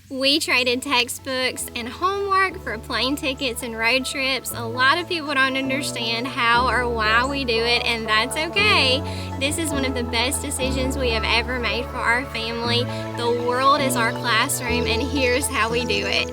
We traded textbooks and homework for plane tickets and road trips. A lot of people don't understand how or why we do it, and that's okay. This is one of the best decisions we have ever made for our family. The world is our classroom, and here's how we do it.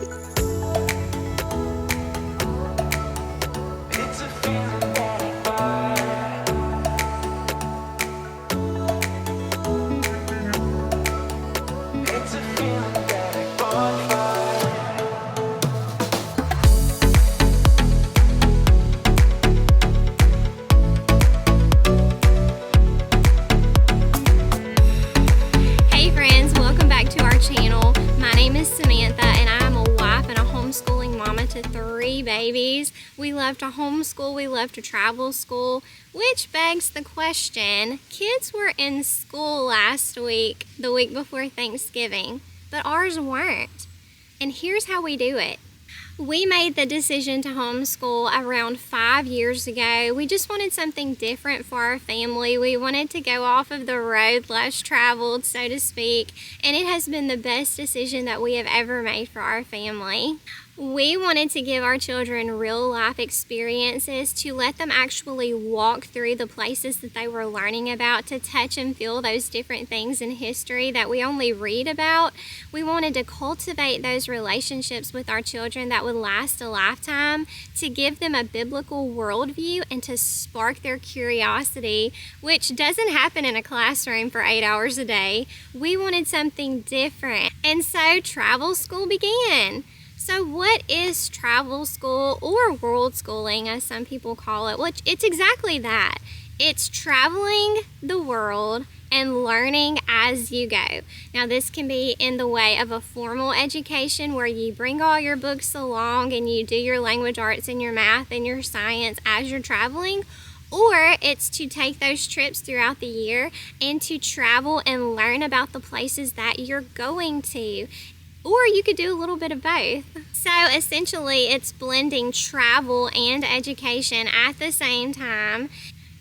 Babies. We love to homeschool, we love to travel school, which begs the question, kids were in school last week, the week before Thanksgiving, but ours weren't. And here's how we do it. We made the decision to homeschool around 5 years ago. We just wanted something different for our family. We wanted to go off of the road less traveled, so to speak, and it has been the best decision that we have ever made for our family. We wanted to give our children real life experiences, to let them actually walk through the places that they were learning about, to touch and feel those different things in history that we only read about. We wanted to cultivate those relationships with our children that would last a lifetime, to give them a biblical worldview and to spark their curiosity, which doesn't happen in a classroom for 8 hours a day. We wanted something different, and so travel school began. So what is travel school, or world schooling as some people call it? Well, it's exactly that. It's traveling the world and learning as you go. Now this can be in the way of a formal education where you bring all your books along and you do your language arts and your math and your science as you're traveling. Or it's to take those trips throughout the year and to travel and learn about the places that you're going to. Or you could do a little bit of both. So essentially it's blending travel and education at the same time.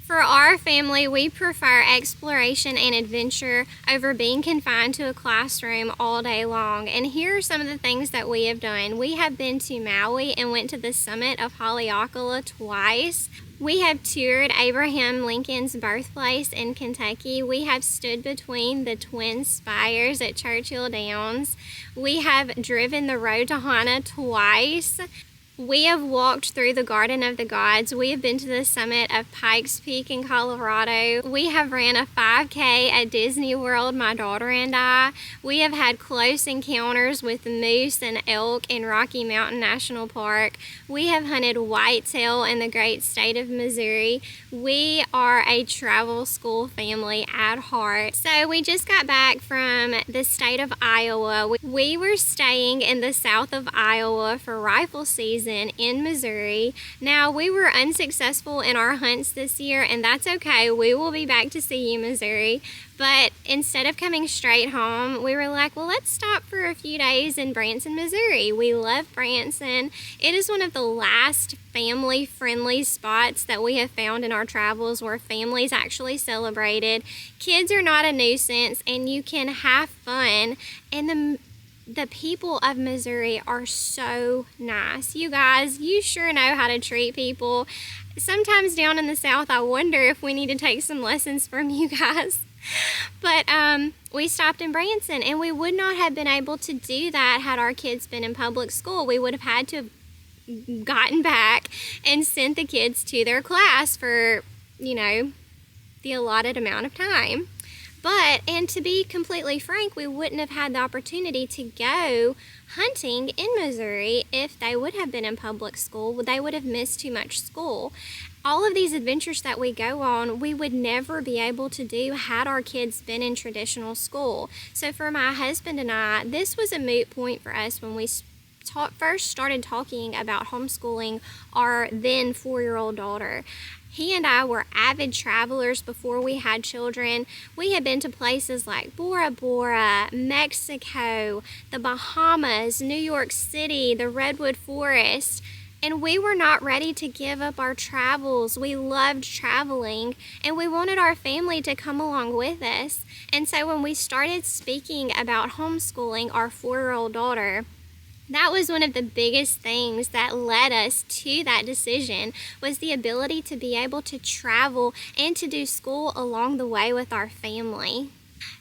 For our family, we prefer exploration and adventure over being confined to a classroom all day long. And here are some of the things that we have done. We have been to Maui and went to the summit of Haleakala twice. We have toured Abraham Lincoln's birthplace in Kentucky. We have stood between the twin spires at Churchill Downs. We have driven the road to Hana twice. We have walked through the Garden of the Gods. We have been to the summit of Pikes Peak in Colorado. We have ran a 5K at Disney World, my daughter and I. We have had close encounters with moose and elk in Rocky Mountain National Park. We have hunted whitetail in the great state of Missouri. We are a travel school family at heart. So we just got back from the state of Iowa. We were staying in the south of Iowa for rifle season in Missouri. Now we were unsuccessful in our hunts this year, and that's okay. We will be back to see you, Missouri. But instead of coming straight home, we were like, well, let's stop for a few days in Branson, Missouri. We love Branson. It is one of the last family-friendly spots that we have found in our travels where families actually celebrated. Kids are not a nuisance, and you can have fun. And the people of Missouri are so nice. You guys, you sure know how to treat people. Sometimes down in the South, I wonder if we need to take some lessons from you guys. But we stopped in Branson, and we would not have been able to do that had our kids been in public school. We would have had to have gotten back and sent the kids to their class for, the allotted amount of time. But, and to be completely frank, we wouldn't have had the opportunity to go hunting in Missouri if they would have been in public school. They would have missed too much school. All of these adventures that we go on, we would never be able to do had our kids been in traditional school. So for my husband and I, this was a moot point for us when we first started talking about homeschooling our then 4-year-old daughter. He and I were avid travelers before we had children. We had been to places like Bora Bora, Mexico, the Bahamas, New York City, the Redwood Forest. And we were not ready to give up our travels. We loved traveling, and we wanted our family to come along with us. And so when we started speaking about homeschooling our 4-year-old daughter, that was one of the biggest things that led us to that decision, was the ability to be able to travel and to do school along the way with our family.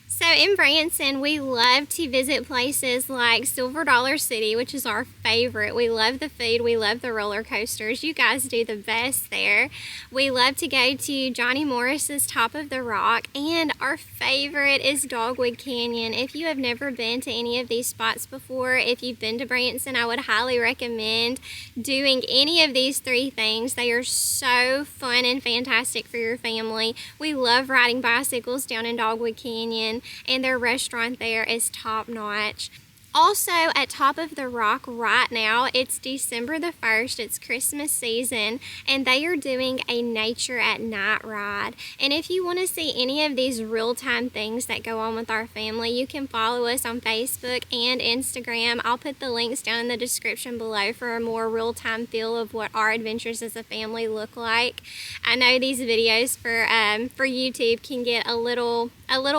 So in Branson, we love to visit places like Silver Dollar City, which is our favorite. We love the food. We love the roller coasters. You guys do the best there. We love to go to Johnny Morris's Top of the Rock, and our favorite is Dogwood Canyon. If you have never been to any of these spots before, if you've been to Branson, I would highly recommend doing any of these 3 things. They are so fun and fantastic for your family. We love riding bicycles down in Dogwood Canyon, and their restaurant there is top notch. Also, at Top of the Rock right now, it's December the 1st, it's Christmas season, and they are doing a Nature at Night ride. And if you want to see any of these real-time things that go on with our family, you can follow us on Facebook and Instagram. I'll put the links down in the description below for a more real-time feel of what our adventures as a family look like. I know these videos for YouTube can get a little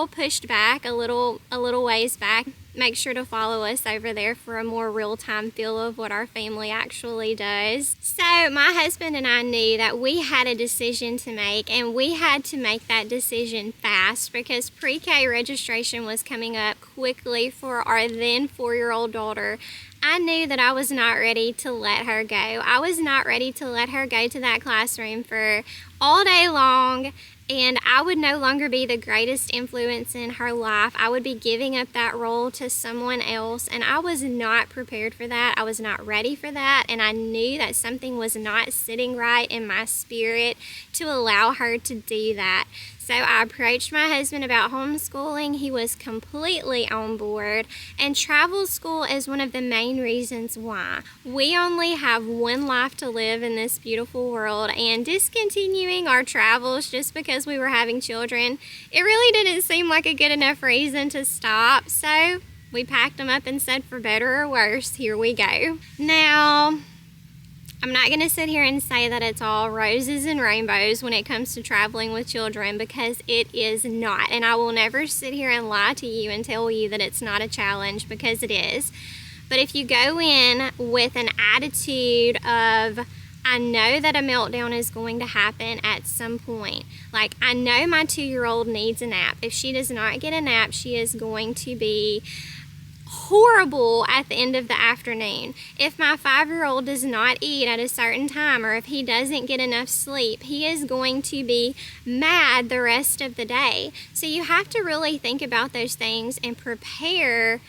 pushed back, a little ways back. Make sure to follow us over there for a more real-time feel of what our family actually does. So my husband and I knew that we had a decision to make, and we had to make that decision fast because pre-K registration was coming up quickly for our then 4-year-old daughter. I knew that I was not ready to let her go. I was not ready to let her go to that classroom for all day long, and I would no longer be the greatest influence in her life. I would be giving up that role to someone else, and I was not prepared for that. I was not ready for that, and I knew that something was not sitting right in my spirit to allow her to do that. So I approached my husband about homeschooling. He was completely on board, and travel school is one of the main reasons why. We only have one life to live in this beautiful world, and discontinuing our travels just because we were having children, it really didn't seem like a good enough reason to stop. So we packed them up and said, for better or worse, here we go. Now, I'm not going to sit here and say that it's all roses and rainbows when it comes to traveling with children, because it is not. And I will never sit here and lie to you and tell you that it's not a challenge, because it is. But if you go in with an attitude of, I know that a meltdown is going to happen at some point. Like, I know my 2-year-old needs a nap. If she does not get a nap, she is going to be horrible at the end of the afternoon. If my 5-year-old does not eat at a certain time, or if he doesn't get enough sleep, he is going to be mad the rest of the day. So you have to really think about those things and prepare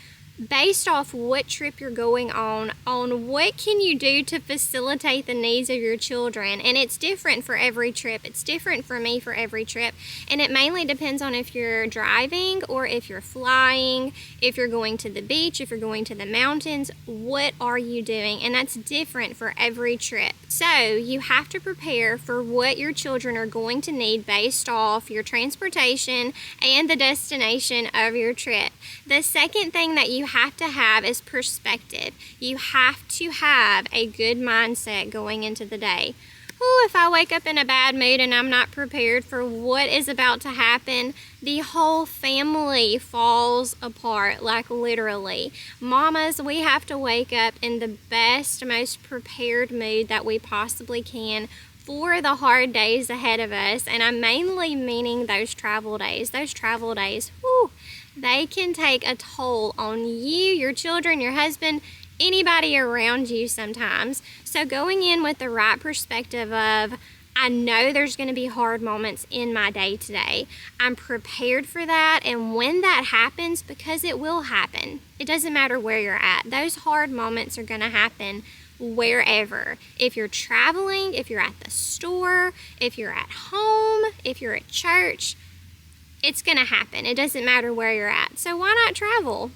based off what trip you're going on what can you do to facilitate the needs of your children. And it's different for every trip. It's different for me for every trip. And it mainly depends on if you're driving or if you're flying, if you're going to the beach, if you're going to the mountains, what are you doing? And that's different for every trip. So you have to prepare for what your children are going to need based off your transportation and the destination of your trip. The second thing that you have to have is perspective. You have to have a good mindset going into the day. Ooh, if I wake up in a bad mood and I'm not prepared for what is about to happen, the whole family falls apart, like literally. Mamas, we have to wake up in the best, most prepared mood that we possibly can for the hard days ahead of us. And I'm mainly meaning those travel days. Those travel days, whew, they can take a toll on you, your children, your husband, anybody around you sometimes. So going in with the right perspective of, I know there's going to be hard moments in my day today. I'm prepared for that, and when that happens, because it will happen, it doesn't matter where you're at. Those hard moments are going to happen wherever. If you're traveling, if you're at the store, if you're at home, if you're at church, it's going to happen. It doesn't matter where you're at. So why not travel?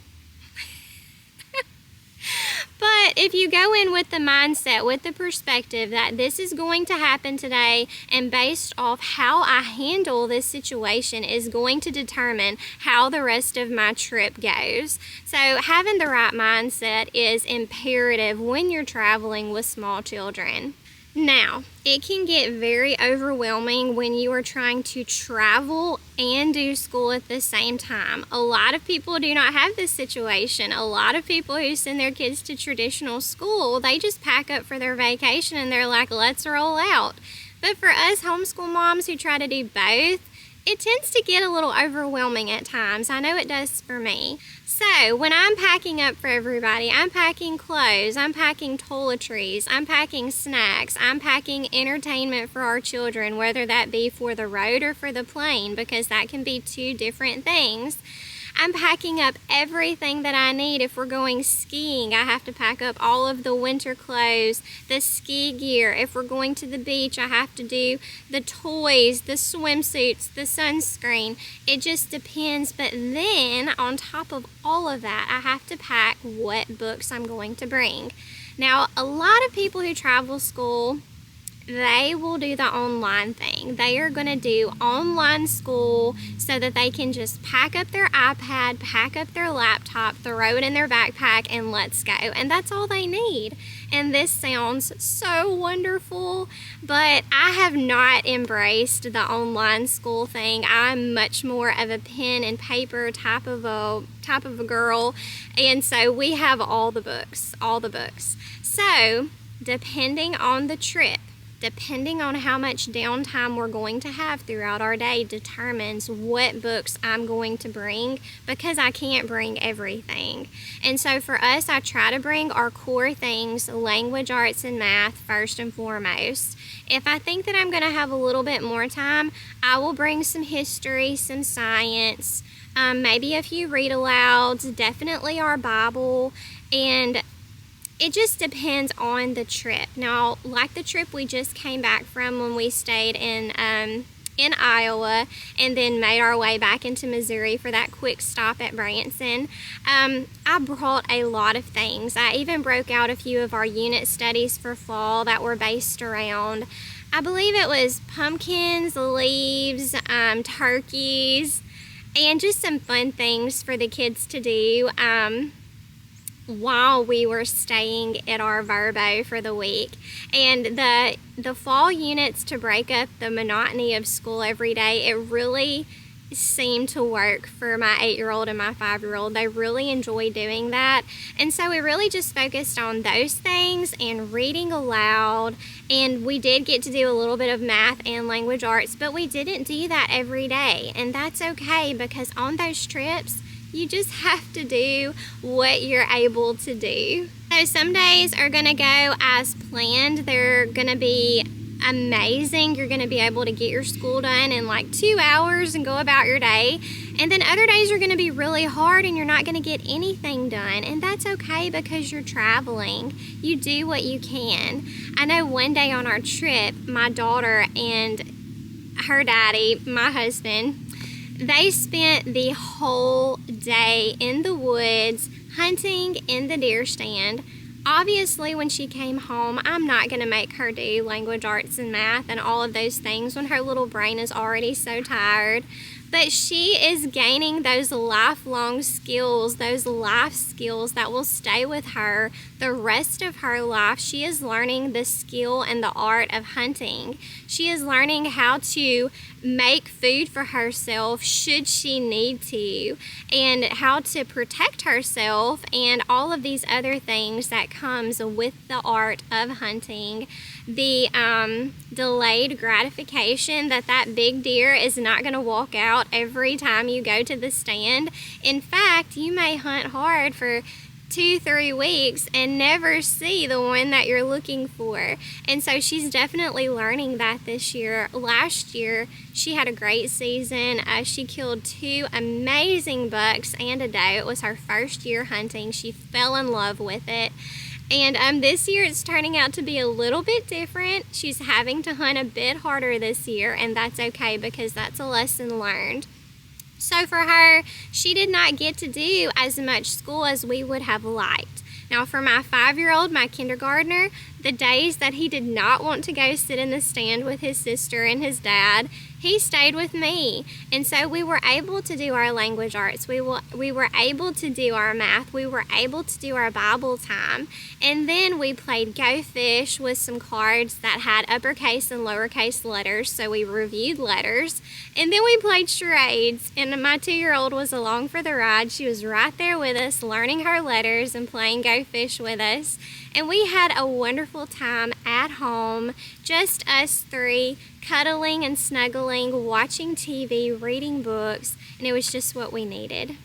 But if you go in with the mindset, with the perspective that this is going to happen today, and based off how I handle this situation is going to determine how the rest of my trip goes. So having the right mindset is imperative when you're traveling with small children. Now, it can get very overwhelming when you are trying to travel and do school at the same time. A lot of people do not have this situation. A lot of people who send their kids to traditional school, they just pack up for their vacation and they're like, let's roll out. But for us homeschool moms who try to do both, it tends to get a little overwhelming at times. I know it does for me. So when I'm packing up for everybody, I'm packing clothes, I'm packing toiletries, I'm packing snacks, I'm packing entertainment for our children, whether that be for the road or for the plane, because that can be two different things. I'm packing up everything that I need. If we're going skiing, I have to pack up all of the winter clothes, the ski gear. If we're going to the beach, I have to do the toys, the swimsuits, the sunscreen. It just depends. But then, on top of all of that, I have to pack what books I'm going to bring. Now, a lot of people who travel school, they will do the online thing. They are going to do online school so that they can just pack up their iPad, pack up their laptop, throw it in their backpack, and let's go. And that's all they need. And this sounds so wonderful, but I have not embraced the online school thing. I'm much more of a pen and paper type of a girl. And so we have all the books. So, depending on the trip, depending on how much downtime we're going to have throughout our day determines what books I'm going to bring, because I can't bring everything. And so for us, I try to bring our core things, language, arts, and math first and foremost. If I think that I'm going to have a little bit more time, I will bring some history, some science, maybe a few read-alouds, definitely our Bible, and it just depends on the trip. Now, like the trip we just came back from when we stayed in Iowa and then made our way back into Missouri for that quick stop at Branson, I brought a lot of things. I even broke out a few of our unit studies for fall that were based around, I believe it was pumpkins, leaves, turkeys, and just some fun things for the kids to do while we were staying at our Verbo for the week. And the fall units, to break up the monotony of school every day, it really seemed to work for my 8-year-old and my 5-year-old. They really enjoy doing that. And so we really just focused on those things and reading aloud. And we did get to do a little bit of math and language arts, but we didn't do that every day. And that's okay, because on those trips, you just have to do what you're able to do. So some days are going to go as planned. They're going to be amazing. You're going to be able to get your school done in like 2 hours and go about your day. And then other days are going to be really hard and you're not going to get anything done. And that's okay, because you're traveling. You do what you can. I know one day on our trip, my daughter and her daddy, my husband, they spent the whole day in the woods hunting in the deer stand. Obviously, when she came home, I'm not going to make her do language arts and math and all of those things when her little brain is already so tired. But she is gaining those lifelong skills, those life skills that will stay with her the rest of her life. She is learning the skill and the art of hunting. She is learning how to make food for herself should she need to, and how to protect herself, and all of these other things that comes with the art of hunting. The delayed gratification that big deer is not going to walk out every time you go to the stand. In fact, you may hunt hard for 2-3 weeks and never see the one that you're looking for. And so she's definitely learning that this year. Last year, she had a great season. She killed 2 amazing bucks and a doe. It was her first year hunting. She fell in love with it. And this year it's turning out to be a little bit different. She's having to hunt a bit harder this year, and that's okay, because that's a lesson learned. So for her, she did not get to do as much school as we would have liked. Now for my 5-year-old, my kindergartner, the days that he did not want to go sit in the stand with his sister and his dad, he stayed with me. And so we were able to do our language arts. We were able to do our math. We were able to do our Bible time. And then we played Go Fish with some cards that had uppercase and lowercase letters. So we reviewed letters. And then we played charades. And my 2-year-old was along for the ride. She was right there with us, learning her letters and playing Go Fish with us. And we had a wonderful time at home, just us three, cuddling and snuggling, watching TV, reading books, and it was just what we needed.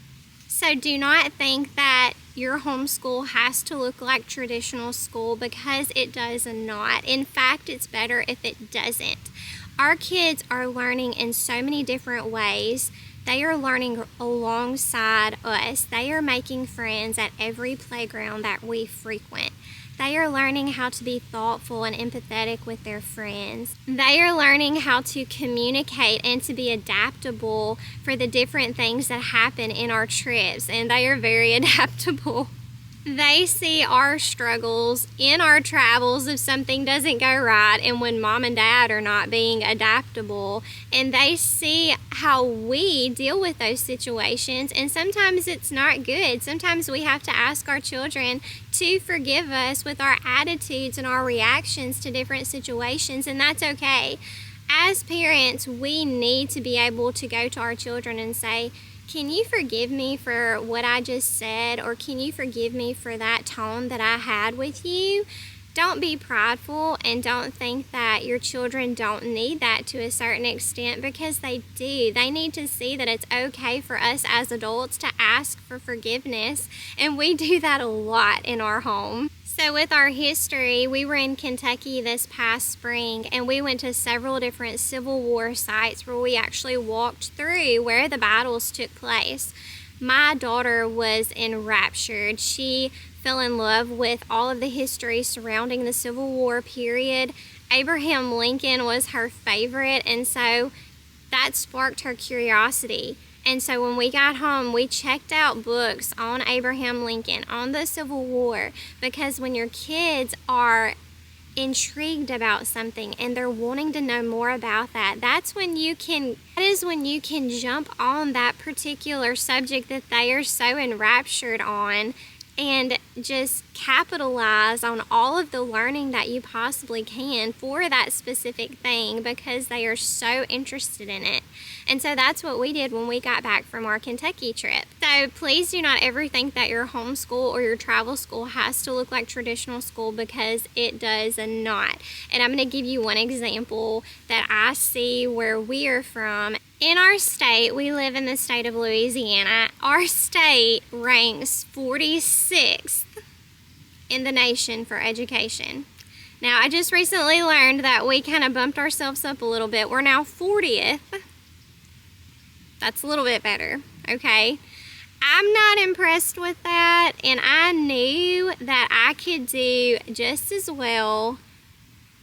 So do not think that your homeschool has to look like traditional school, because it does not. In fact, it's better if it doesn't. Our kids are learning in so many different ways. They are learning alongside us. They are making friends at every playground that we frequent. They are learning how to be thoughtful and empathetic with their friends. They are learning how to communicate and to be adaptable for the different things that happen in our trips, and they are very adaptable. They see our struggles in our travels if something doesn't go right and when mom and dad are not being adaptable, and they see how we deal with those situations, and sometimes it's not good. Sometimes we have to ask our children to forgive us with our attitudes and our reactions to different situations, and that's okay. As parents, we need to be able to go to our children and say, can you forgive me for what I just said? Or can you forgive me for that tone that I had with you? Don't be prideful, and don't think that your children don't need that to a certain extent, because they do. They need to see that it's okay for us as adults to ask for forgiveness, and we do that a lot in our home. So with our history, we were in Kentucky this past spring, and we went to several different Civil War sites where we actually walked through where the battles took place. My daughter was enraptured. She fell in love with all of the history surrounding the Civil War period. Abraham Lincoln was her favorite, and so that sparked her curiosity. And so when we got home, we checked out books on Abraham Lincoln, on the Civil War, because when your kids are intrigued about something and they're wanting to know more about that, that is when you can jump on that particular subject that they are so enraptured on, and just capitalize on all of the learning that you possibly can for that specific thing, because they are so interested in it. And so that's what we did when we got back from our Kentucky trip. So please do not ever think that your homeschool or your travel school has to look like traditional school, because it does not. And I'm going to give you one example that I see where we are from. In our state, we live in the state of Louisiana. Our state ranks 46th in the nation for education. Now, I just recently learned that we kind of bumped ourselves up a little bit. We're now 40th. That's a little bit better, okay? I'm not impressed with that, and I knew that I could do just as well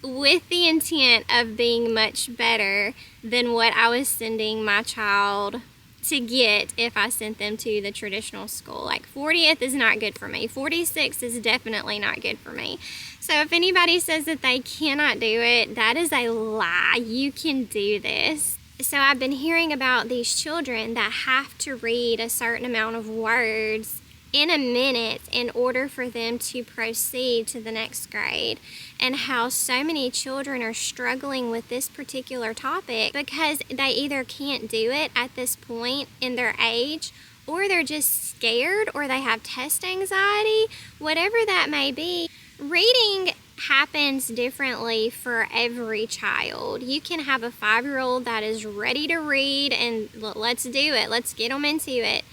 with the intent of being much better than what I was sending my child to get if I sent them to the traditional school. Like 40th is not good for me. 46 is definitely not good for me. So if anybody says that they cannot do it, that is a lie. You can do this. So I've been hearing about these children that have to read a certain amount of words in a minute in order for them to proceed to the next grade, and how so many children are struggling with this particular topic because they either can't do it at this point in their age, or they're just scared, or they have test anxiety, whatever that may be. Reading happens differently for every child. You can have a 5-year-old that is ready to read and let's do it, let's get them into it.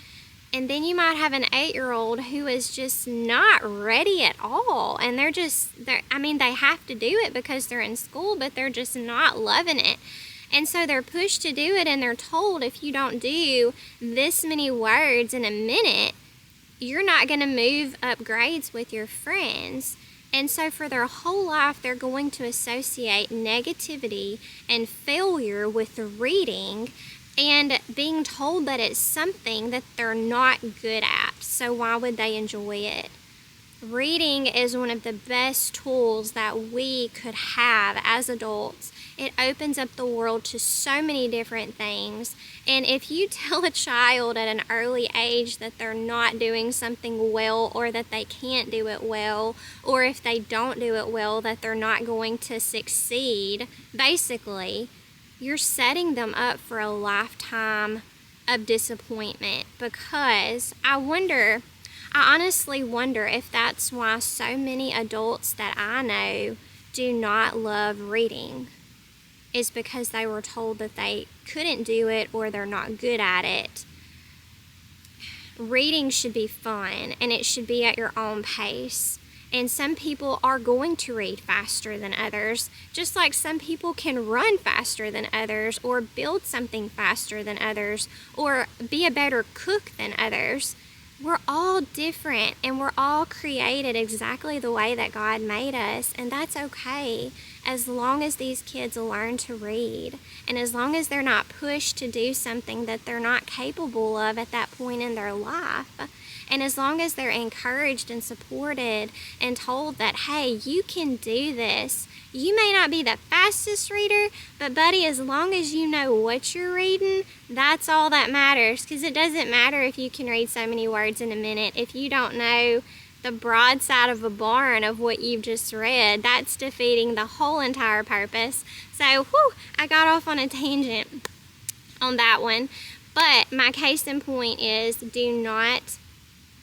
And then you might have an 8-year-old who is just not ready at all. And they have to do it because they're in school, but they're just not loving it. And so they're pushed to do it, and they're told if you don't do this many words in a minute, you're not going to move up grades with your friends. And so for their whole life, they're going to associate negativity and failure with reading, and being told that it's something that they're not good at. So why would they enjoy it? Reading is one of the best tools that we could have as adults. It opens up the world to so many different things. And if you tell a child at an early age that they're not doing something well, or that they can't do it well, or if they don't do it well, that they're not going to succeed, basically, you're setting them up for a lifetime of disappointment. Because I honestly wonder if that's why so many adults that I know do not love reading, is because they were told that they couldn't do it or they're not good at it. Reading should be fun, and it should be at your own pace. And some people are going to read faster than others, just like some people can run faster than others, or build something faster than others, or be a better cook than others. We're all different, and we're all created exactly the way that God made us, and that's okay, as long as these kids learn to read, and as long as they're not pushed to do something that they're not capable of at that point in their life. And as long as they're encouraged and supported and told that, hey, you can do this. You may not be the fastest reader, but buddy, as long as you know what you're reading, that's all that matters. Because it doesn't matter if you can read so many words in a minute. If you don't know the broadside of a barn of what you've just read, that's defeating the whole entire purpose. So, I got off on a tangent on that one. But my case in point is, do not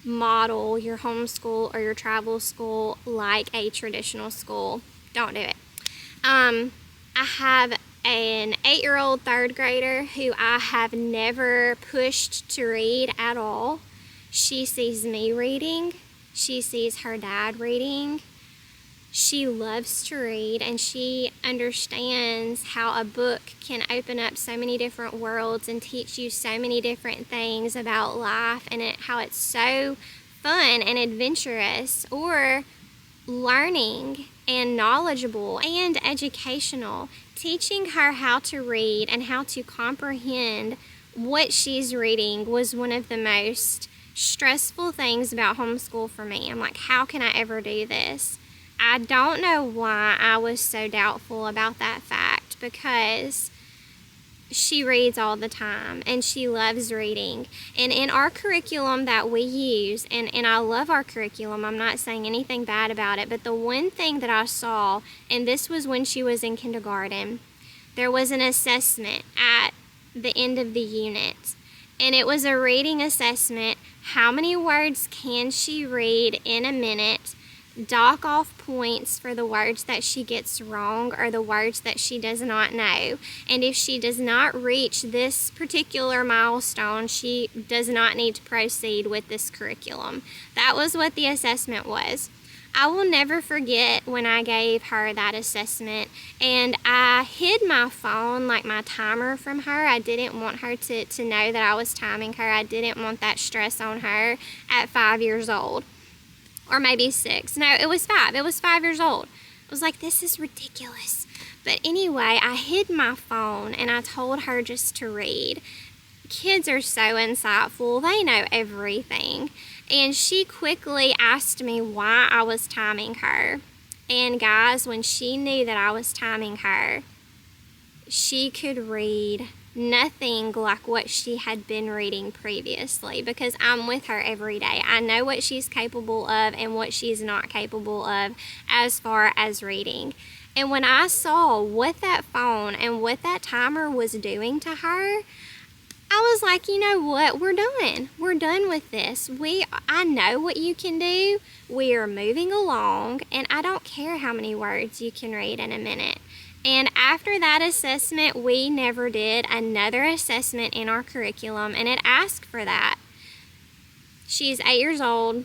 model your homeschool or your travel school like a traditional school. Don't do it. I have an 8-year-old third grader who I have never pushed to read at all. She sees me reading. She sees her dad reading. She loves to read, and she understands how a book can open up so many different worlds and teach you so many different things about life, and how it's so fun and adventurous, or learning and knowledgeable and educational. Teaching her how to read and how to comprehend what she's reading was one of the most stressful things about homeschool for me. I'm like, how can I ever do this? I don't know why I was so doubtful about that fact, because she reads all the time and she loves reading. And in our curriculum that we use, and I love our curriculum, I'm not saying anything bad about it, but the one thing that I saw, and this was when she was in kindergarten, there was an assessment at the end of the unit. And it was a reading assessment. How many words can she read in a minute? Dock off points for the words that she gets wrong, or the words that she does not know. And if she does not reach this particular milestone, she does not need to proceed with this curriculum. That was what the assessment was. I will never forget when I gave her that assessment, and I hid my phone, like my timer, from her. I didn't want her to know that I was timing her. I didn't want that stress on her at 5 years old. Or maybe 6. No, it was 5. It was 5 years old. I was like, this is ridiculous. But anyway, I hid my phone and I told her just to read. Kids are so insightful. They know everything. And she quickly asked me why I was timing her. And guys, when she knew that I was timing her, she could read nothing like what she had been reading previously, because I'm with her every day. I know what she's capable of and what she's not capable of as far as reading. And when I saw what that phone and what that timer was doing to her, I was like, you know what? We're done. We're done with this. I know what you can do. We are moving along, and I don't care how many words you can read in a minute. And after that assessment, we never did another assessment in our curriculum, and it asked for that. She's 8 years old,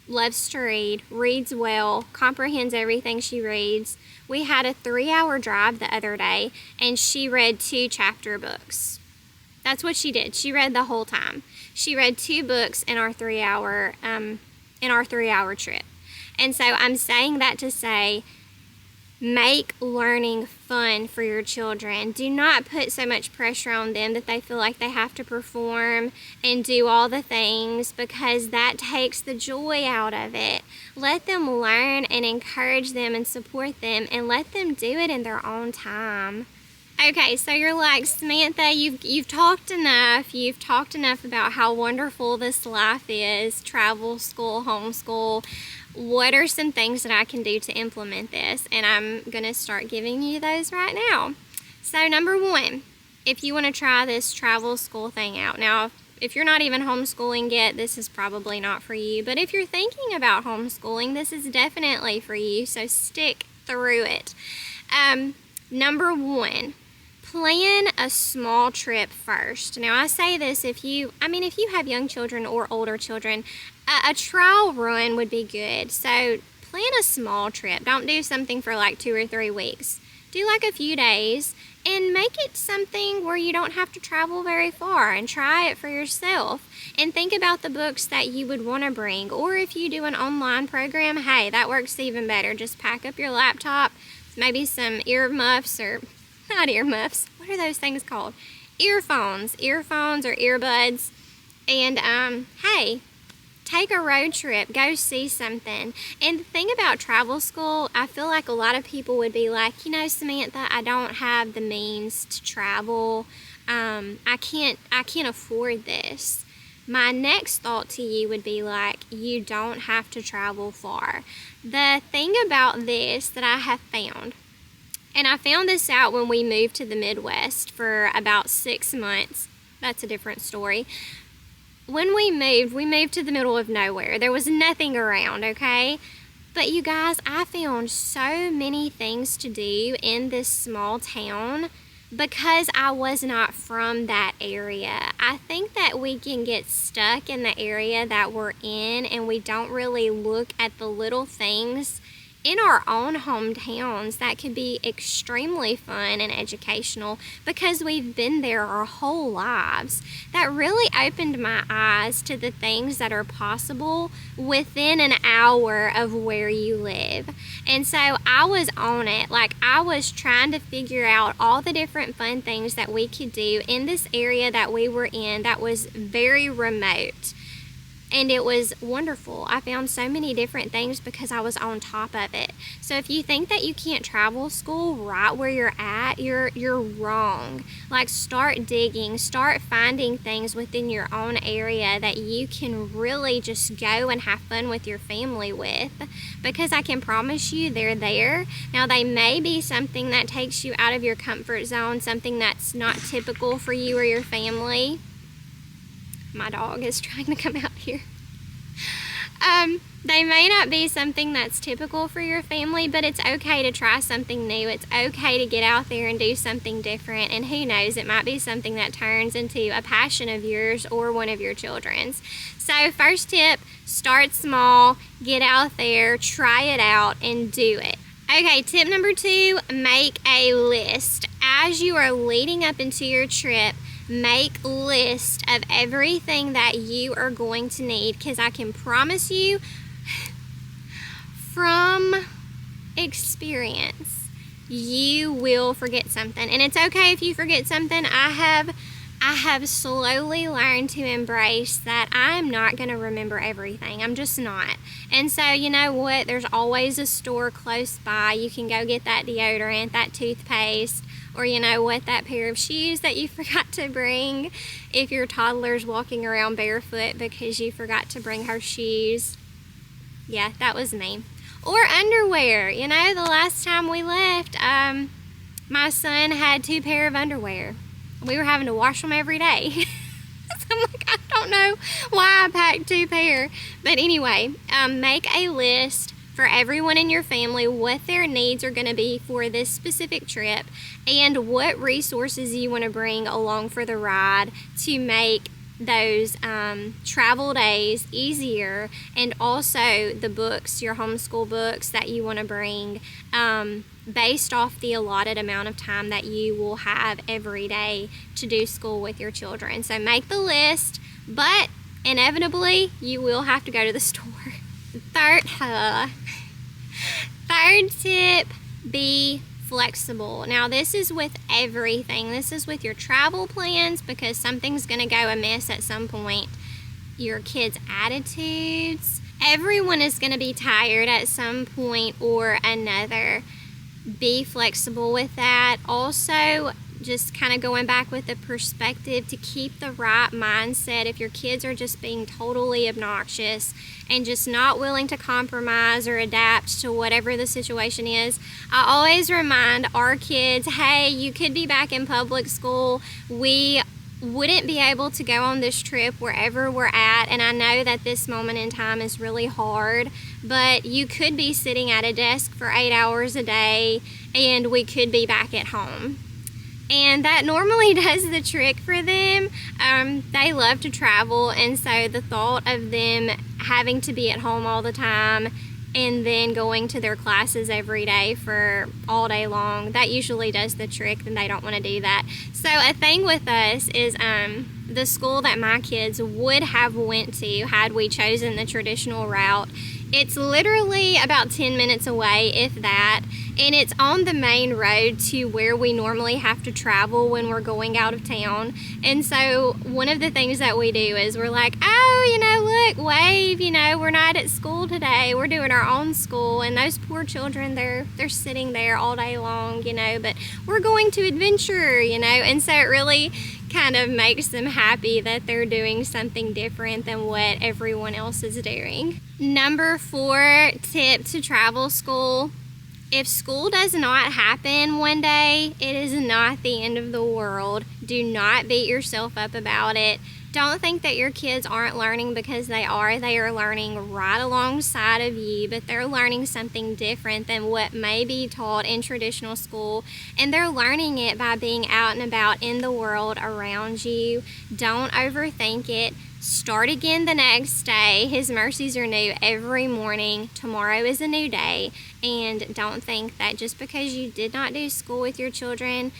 loves to read, reads well, comprehends everything she reads. We had a 3-hour drive the other day, and she read 2 chapter books. That's what she did. She read the whole time. She read 2 books in our 3-hour trip. And so I'm saying that to say, Make learning fun for your children. Do not put so much pressure on them that they feel like they have to perform and do all the things, because that takes the joy out of it. Let them learn and encourage them and support them, and let them do it in their own time. Okay, so you're like, Samantha, you've talked enough. You've talked enough about how wonderful this life is, travel, school, homeschool. What are some things that I can do to implement this? And I'm going to start giving you those right now. So number one, if you want to try this travel school thing out. Now, if you're not even homeschooling yet, this is probably not for you. But if you're thinking about homeschooling, this is definitely for you. So stick through it. Number one, plan a small trip first. Now, I say this if you have young children or older children, a trial run would be good. So plan a small trip. Don't do something for like 2 or 3 weeks. Do like a few days and make it something where you don't have to travel very far, and try it for yourself. And think about the books that you would want to bring. Or if you do an online program, hey, that works even better. Just pack up your laptop, maybe some earmuffs, or not earmuffs. What are those things called? Earphones or earbuds. And hey, take a road trip, go see something. And the thing about travel school, I feel like a lot of people would be like, Samantha, I don't have the means to travel. I can't afford this. My next thought to you would be like, you don't have to travel far. The thing about this that I have found, and I found this out when we moved to the Midwest for about 6 months. That's a different story. When we moved to the middle of nowhere. There was nothing around, okay? But you guys, I found so many things to do in this small town because I was not from that area. I think that we can get stuck in the area that we're in, and we don't really look at the little things in our own hometowns that could be extremely fun and educational because we've been there our whole lives. That really opened my eyes to the things that are possible within an hour of where you live. And so I was on it. Like, I was trying to figure out all the different fun things that we could do in this area that we were in that was very remote. And it was wonderful. I found so many different things because I was on top of it. So if you think that you can't travel school right where you're at, you're wrong. Like, start digging, start finding things within your own area that you can really just go and have fun with your family with. Because I can promise you they're there. Now, they may be something that takes you out of your comfort zone, something that's not typical for you or your family. My dog is trying to come out here. They may not be something that's typical for your family, but it's okay to try something new. It's okay to get out there and do something different. And who knows, it might be something that turns into a passion of yours or one of your children's. So first tip, start small, get out there, try it out, and do it. Okay, tip number 2, make a list. As you are leading up into your trip, make a list of everything that you are going to need, because I can promise you from experience you will forget something. And it's okay if you forget something. I have slowly learned to embrace that I'm not going to remember everything. I'm just not. And so, you know what? There's always a store close by. You can go get that deodorant, that toothpaste, or you know what, that pair of shoes that you forgot to bring if your toddler's walking around barefoot because you forgot to bring her shoes. Yeah, that was me. Or underwear. You know, the last time we left, my son had 2 pair of underwear. We were having to wash them every day. So I'm like, I don't know why I packed 2 pair. But anyway, make a list for everyone in your family, what their needs are going to be for this specific trip, and what resources you want to bring along for the ride to make those travel days easier, and also the books, your homeschool books that you want to bring based off the allotted amount of time that you will have every day to do school with your children. So make the list, but inevitably you will have to go to the store. Third tip, Be flexible. Now, this is with everything. This is with your travel plans, because something's going to go amiss at some point. Your kids' attitudes. Everyone is going to be tired at some point or another. Be flexible with that. Also, just kind of going back with the perspective to keep the right mindset. If your kids are just being totally obnoxious and just not willing to compromise or adapt to whatever the situation is, I always remind our kids, hey, you could be back in public school. We wouldn't be able to go on this trip wherever we're at, and I know that this moment in time is really hard, but you could be sitting at a desk for 8 hours a day, and we could be back at home. And that normally does the trick for them. They love to travel, and so the thought of them having to be at home all the time and then going to their classes every day for all day long, that usually does the trick, and they don't want to do that. So a thing with us is the school that my kids would have went to had we chosen the traditional route. It's literally about 10 minutes away, if that, and it's on the main road to where we normally have to travel when we're going out of town. And so one of the things that we do is we're like, oh, look, wave, we're not at school today. We're doing our own school, and those poor children, they're sitting there all day long, but we're going to adventure, and so it really kind of makes them happy that they're doing something different than what everyone else is doing. Number 4 tip to travel school: if school does not happen one day, it is not the end of the world. Do not beat yourself up about it. Don't think that your kids aren't learning, because they are. They are learning right alongside of you, but they're learning something different than what may be taught in traditional school, and they're learning it by being out and about in the world around you. Don't overthink it. Start again the next day. His mercies are new every morning. Tomorrow is a new day, and don't think that just because you did not do school with your children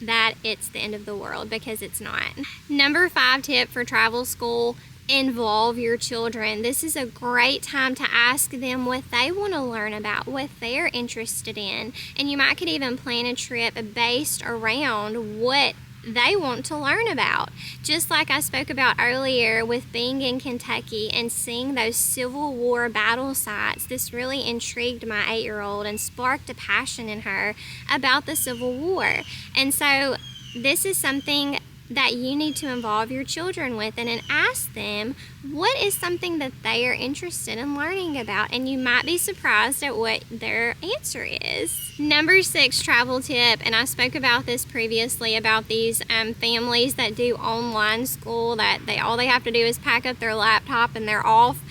that it's the end of the world, because it's not. Number 5 tip for travel school: involve your children. This is a great time to ask them what they want to learn about, what they're interested in, and you might could even plan a trip based around what they want to learn about. Just like I spoke about earlier with being in Kentucky and seeing those Civil War battle sites, this really intrigued my 8-year-old and sparked a passion in her about the Civil War. And so this is something that you need to involve your children with, and ask them what is something that they are interested in learning about, and you might be surprised at what their answer is. Number 6 travel tip, and I spoke about this previously about these families that do online school, that all they have to do is pack up their laptop and they're off.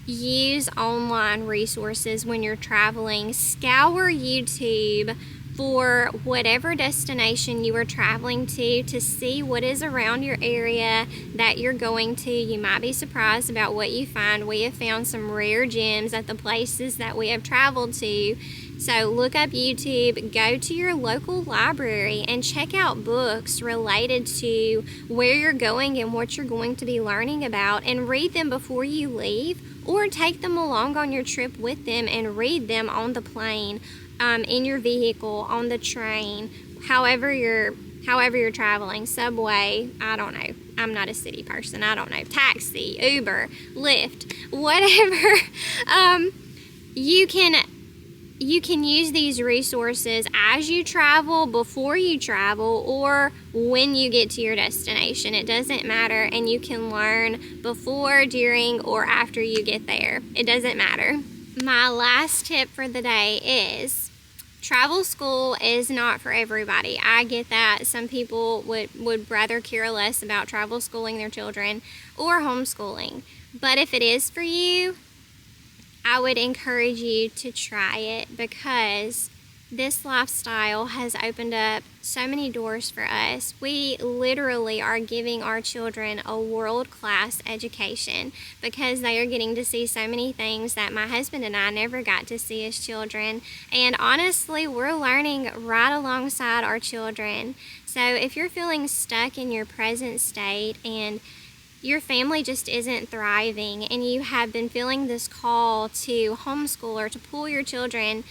Use online resources when you're traveling. Scour YouTube for whatever destination you are traveling to see what is around your area that you're going to. You might be surprised about what you find. We have found some rare gems at the places that we have traveled to. So look up YouTube, go to your local library, and check out books related to where you're going and what you're going to be learning about, and read them before you leave, or take them along on your trip with them and read them on the plane, in your vehicle, on the train, however you're traveling, subway, I don't know. I'm not a city person. I don't know. Taxi, Uber, Lyft, whatever. You can use these resources as you travel, before you travel, or when you get to your destination. It doesn't matter, and you can learn before, during, or after you get there. It doesn't matter. My last tip for the day is travel school is not for everybody. I get that. Some people would rather care less about travel schooling their children or homeschooling. But if it is for you, I would encourage you to try it, because this lifestyle has opened up so many doors for us. We literally are giving our children a world-class education, because they are getting to see so many things that my husband and I never got to see as children. And honestly, we're learning right alongside our children. So if you're feeling stuck in your present state and your family just isn't thriving, and you have been feeling this call to homeschool or to pull your children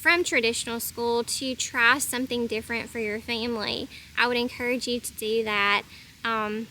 from traditional school to try something different for your family. I would encourage you to do that. I'm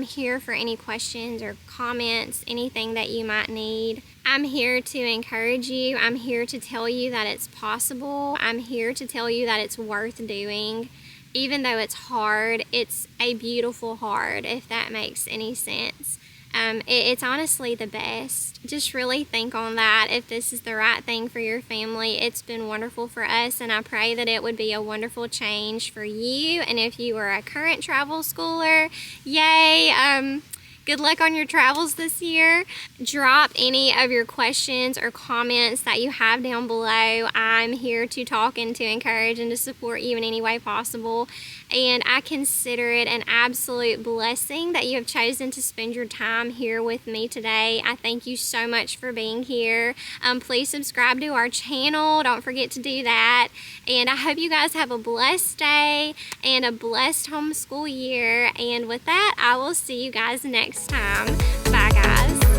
here for any questions or comments, anything that you might need. I'm here to encourage you. I'm here to tell you that it's possible. I'm here to tell you that it's worth doing. Even though it's hard, it's a beautiful hard, if that makes any sense. It's honestly the best. Just really think on that if this is the right thing for your family. It's been wonderful for us, and I pray that it would be a wonderful change for you. And if you are a current travel schooler, yay! Good luck on your travels this year. Drop any of your questions or comments that you have down below. I'm here to talk and to encourage and to support you in any way possible. And I consider it an absolute blessing that you have chosen to spend your time here with me today. I thank you so much for being here. Please subscribe to our channel. Don't forget to do that. And I hope you guys have a blessed day and a blessed homeschool year. And with that, I will see you guys next time. Bye, guys.